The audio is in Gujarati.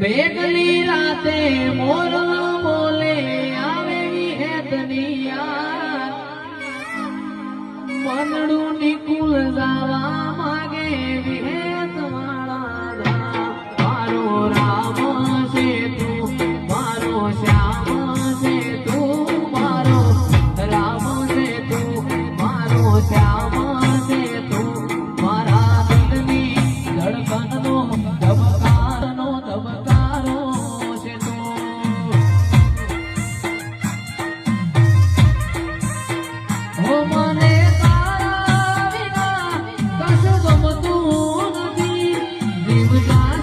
મેઘલી રાતે મોર બોલે આવે વિહેતની યાર મનડું નિકુલ જાવા માગે વિહેત વાળા મારો રામ છે તું મારો શ્યામ છે તું મારો રામ છે તું મારો શ્યામ છે તું મારા દિલની ધડકનનો ધબકારનો ધબકારો છે તું હો મને તારા વિના કશું ગમતું નથી જીવતા